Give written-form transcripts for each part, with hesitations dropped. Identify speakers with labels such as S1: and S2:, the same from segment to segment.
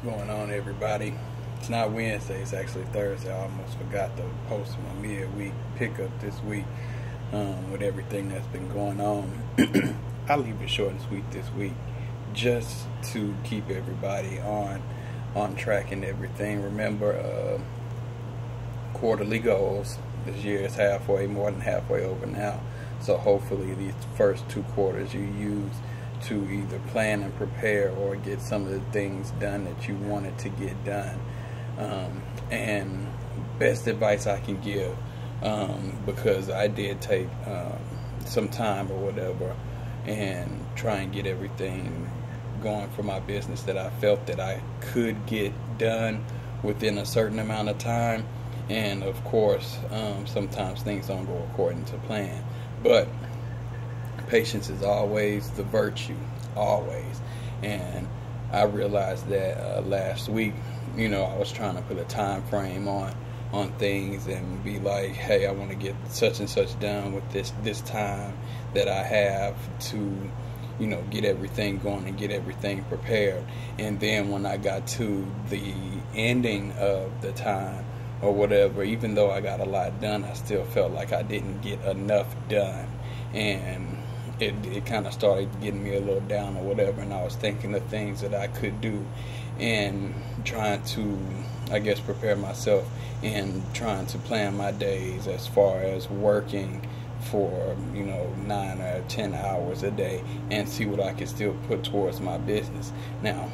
S1: Going on, everybody? It's not Wednesday, it's actually Thursday. I almost forgot to post my midweek pickup this week with everything that's been going on. I'll leave it short and sweet this week just to keep everybody on track and everything. Remember, quarterly goals. This year is more than halfway over now, so hopefully these first 2 quarters you use to either plan and prepare or get some of the things done that you wanted to get done. And best advice I can give, because I did take some time or whatever and try and get everything going for my business that I felt that I could get done within a certain amount of time. And of course, sometimes things don't go according to plan, but patience is always the virtue, always. And I realized that last week, I was trying to put a time frame on things and be like, hey, I want to get such and such done with this time that I have to, get everything going and get everything prepared. And then when I got to the ending of the time or whatever, even though I got a lot done, I still felt like I didn't get enough done. And it kind of started getting me a little down or whatever, and I was thinking of things that I could do and trying to, I guess, prepare myself and trying to plan my days as far as working for 9 or 10 hours a day and see what I can still put towards my business. Now,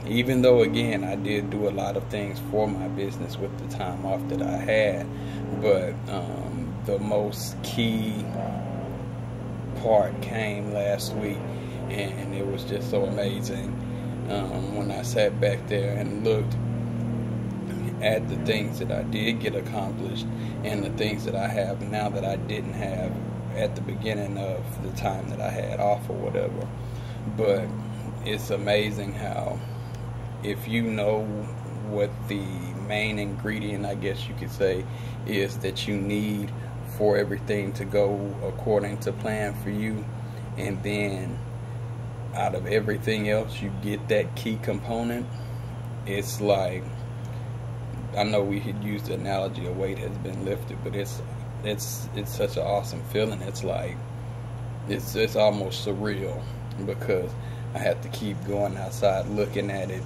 S1: even though, again, I did do a lot of things for my business with the time off that I had, but the most key part came last week, and it was just so amazing when I sat back there and looked at the things that I did get accomplished and the things that I have now that I didn't have at the beginning of the time that I had off or whatever. But it's amazing how, if you know what the main ingredient, I guess you could say, is that you need for everything to go according to plan for you, and then out of everything else you get that key component, it's like, I know we had used the analogy a weight has been lifted, but it's such an awesome feeling. It's like it's almost surreal, because I had to keep going outside looking at it,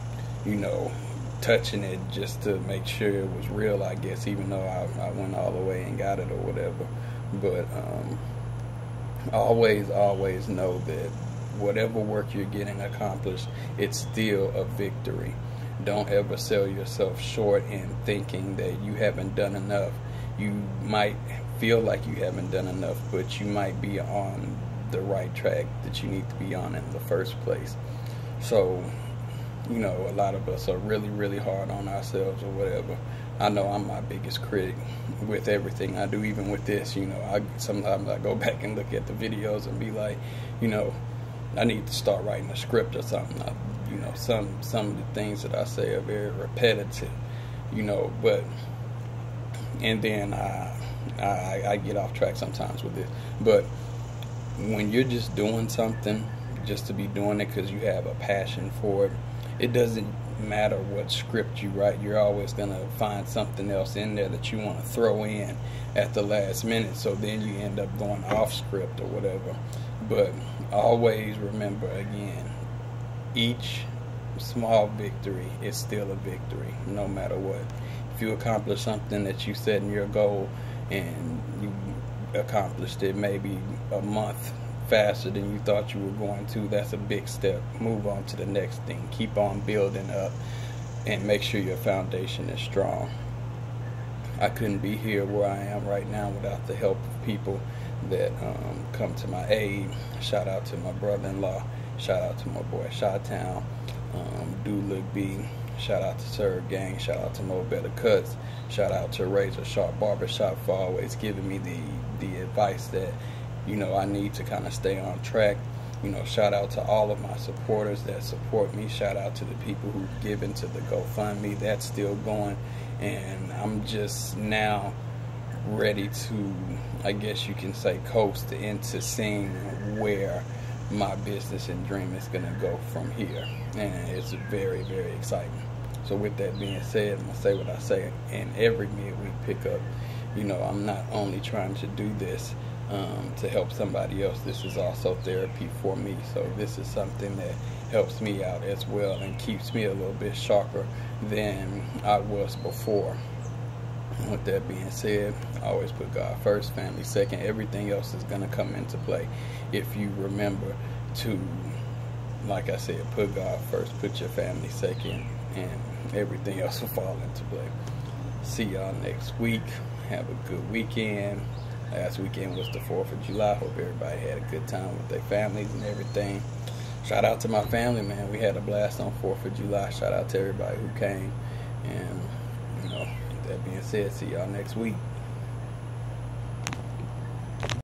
S1: touching it just to make sure it was real, I guess, even though I went all the way and got it or whatever. But always know that whatever work you're getting accomplished, it's still a victory. Don't ever sell yourself short in thinking that you haven't done enough. You might feel like you haven't done enough, but you might be on the right track that you need to be on in the first place. So, a lot of us are really, really hard on ourselves or whatever. I know I'm my biggest critic with everything I do, even with this. Sometimes I go back and look at the videos and be like, I need to start writing a script or something. Some of the things that I say are very repetitive, but, and then I get off track sometimes with this. But when you're just doing something just to be doing it because you have a passion for it, it doesn't matter what script you write. You're always going to find something else in there that you want to throw in at the last minute, so then you end up going off script or whatever. But always remember, again, each small victory is still a victory, no matter what. If you accomplish something that you set in your goal and you accomplished it maybe a month faster than you thought you were going to, that's a big step. Move on to the next thing. Keep on building up and make sure your foundation is strong. I couldn't be here where I am right now without the help of people that come to my aid. Shout out to my brother-in-law. Shout out to my boy Chi-Town, Dude Look B. Shout out to Serve Gang. Shout out to Mo Better Cuts. Shout out to Razor Sharp Barbershop for always giving me the advice that I need to kind of stay on track. Shout out to all of my supporters that support me. Shout out to the people who've given to the GoFundMe. That's still going, and I'm just now ready to, I guess you can say, coast into seeing where my business and dream is going to go from here. And it's very, very exciting. So with that being said, I'm going to say what I say in every midweek pickup. You know, I'm not only trying to do this to help somebody else. This is also therapy for me. So this is something that helps me out as well and keeps me a little bit sharper than I was before. And with that being said, I always put God first, family second. Everything else is going to come into play if you remember to, like I said, put God first, put your family second, and everything else will fall into play. See y'all next week. Have a good weekend. Last weekend was the 4th of July. Hope everybody had a good time with their families and everything. Shout out to my family, man. We had a blast on 4th of July. Shout out to everybody who came. And, you know, with that being said, see y'all next week.